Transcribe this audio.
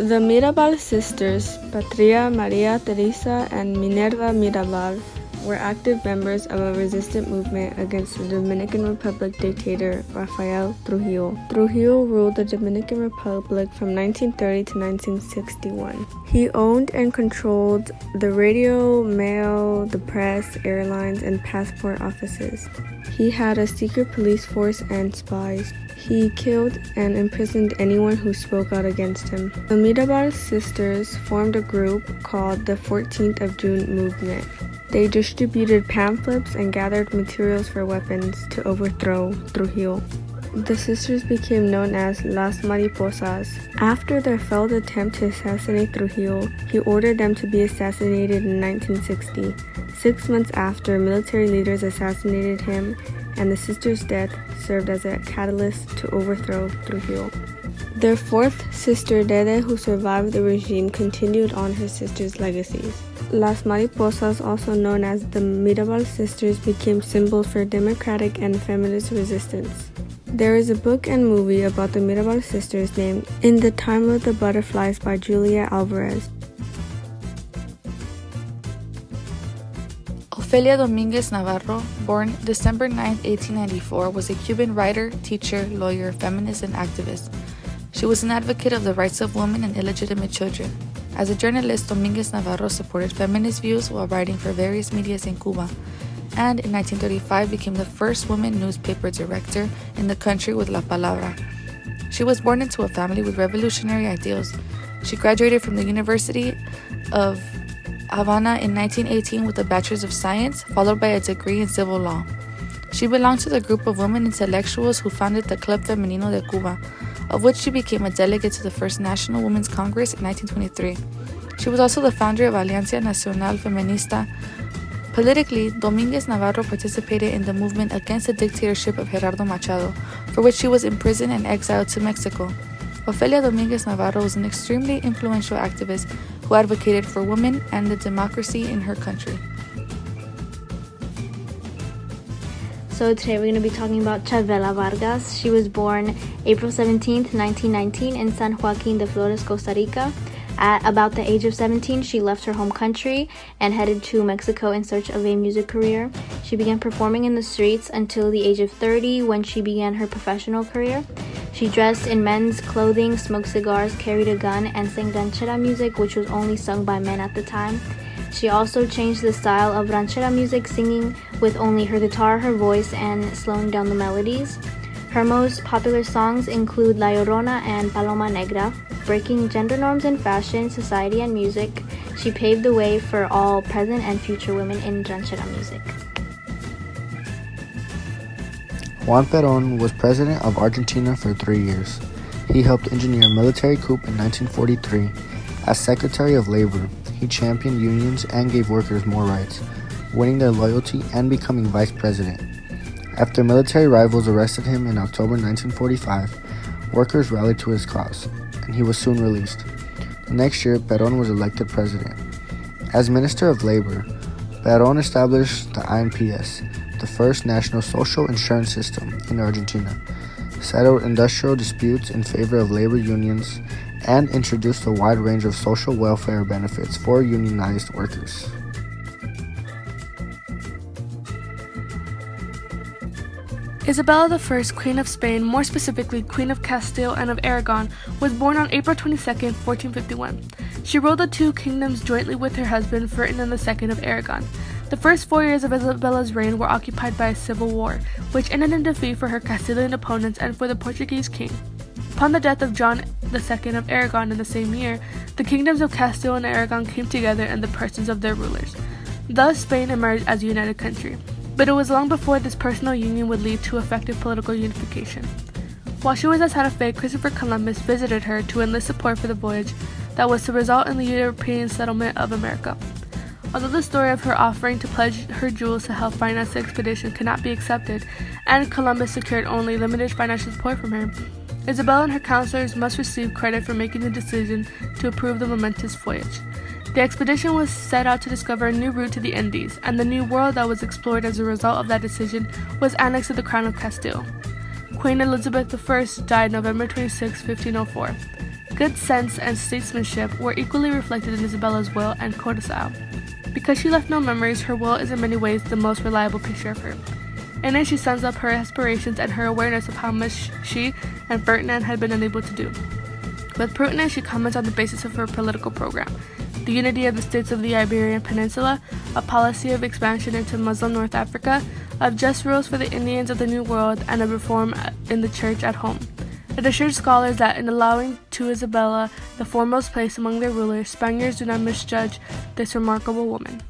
The Mirabal sisters, Patria, Maria Teresa, and Minerva Mirabal, were active members of a resistance movement against the Dominican Republic dictator Rafael Trujillo. Trujillo ruled the Dominican Republic from 1930 to 1961. He owned and controlled the radio, mail, the press, airlines, and passport offices. He had a secret police force and spies. He killed and imprisoned anyone who spoke out against him. The Mirabal sisters formed a group called the 14th of June movement. They distributed pamphlets and gathered materials for weapons to overthrow Trujillo. The sisters became known as Las Mariposas. After their failed attempt to assassinate Trujillo, he ordered them to be assassinated in 1960. 6 months after, military leaders assassinated him, and the sisters' death served as a catalyst to overthrow Trujillo. Their fourth sister, Dede, who survived the regime, continued on her sister's legacies. Las Mariposas, also known as the Mirabal sisters, became symbols for democratic and feminist resistance. There is a book and movie about the Mirabal sisters named In the Time of the Butterflies by Julia Alvarez. Ofelia Dominguez Navarro, born December 9, 1894, was a Cuban writer, teacher, lawyer, feminist, and activist. She was an advocate of the rights of women and illegitimate children. As a journalist, Dominguez Navarro supported feminist views while writing for various medias in Cuba, and in 1935 became the first woman newspaper director in the country with La Palabra. She was born into a family with revolutionary ideals. She graduated from the University of Havana in 1918 with a Bachelor's of Science, followed by a degree in civil law. She belonged to the group of women intellectuals who founded the Club Femenino de Cuba, of which she became a delegate to the First National Women's Congress in 1923. She was also the founder of Alianza Nacional Feminista. Politically, Dominguez Navarro participated in the movement against the dictatorship of Gerardo Machado, for which she was imprisoned and exiled to Mexico. Ofelia Dominguez Navarro was an extremely influential activist who advocated for women and the democracy in her country. So today we're going to be talking about Chavela Vargas. She was born April 17th, 1919 in San Joaquin de Flores, Costa Rica. At about the age of 17, she left her home country and headed to Mexico in search of a music career. She began performing in the streets until the age of 30 when she began her professional career. She dressed in men's clothing, smoked cigars, carried a gun, and sang ranchera music, which was only sung by men at the time. She also changed the style of ranchera music, singing with only her guitar, her voice, and slowing down the melodies. Her most popular songs include La Llorona and Paloma Negra. Breaking gender norms in fashion, society, and music, she paved the way for all present and future women in ranchera music. Juan Perón was president of Argentina for 3 years. He helped engineer a military coup in 1943. As Secretary of Labor, he championed unions and gave workers more rights, winning their loyalty and becoming vice president. After military rivals arrested him in October 1945, workers rallied to his cause, and he was soon released. The next year, Perón was elected president. As Minister of Labor, Perón established the INPS, the first national social insurance system in Argentina, settled industrial disputes in favor of labor unions, and introduced a wide range of social welfare benefits for unionized workers. Isabella I, Queen of Spain, more specifically Queen of Castile and of Aragon, was born on April 22, 1451. She ruled the two kingdoms jointly with her husband Ferdinand II of Aragon. The first 4 years of Isabella's reign were occupied by a civil war, which ended in defeat for her Castilian opponents and for the Portuguese king. Upon the death of John II of Aragon in the same year, the kingdoms of Castile and Aragon came together in the persons of their rulers. Thus, Spain emerged as a united country. But it was long before this personal union would lead to effective political unification. While she was at Santa Fe, Christopher Columbus visited her to enlist support for the voyage that was to result in the European settlement of America. Although the story of her offering to pledge her jewels to help finance the expedition could not be accepted, and Columbus secured only limited financial support from her, Isabella and her counselors must receive credit for making the decision to approve the momentous voyage. The expedition was set out to discover a new route to the Indies, and the new world that was explored as a result of that decision was annexed to the Crown of Castile. Queen Elizabeth I died November 26, 1504. Good sense and statesmanship were equally reflected in Isabella's will and codicil. Because she left no memories, her will is in many ways the most reliable picture of her. In it, she sums up her aspirations and her awareness of how much she and Ferdinand had been unable to do. With prudence, she comments on the basis of her political program: the unity of the states of the Iberian Peninsula, a policy of expansion into Muslim North Africa, of just rules for the Indians of the New World, and of reform in the church at home. It assured scholars that in allowing to Isabella the foremost place among their rulers, Spaniards do not misjudge this remarkable woman.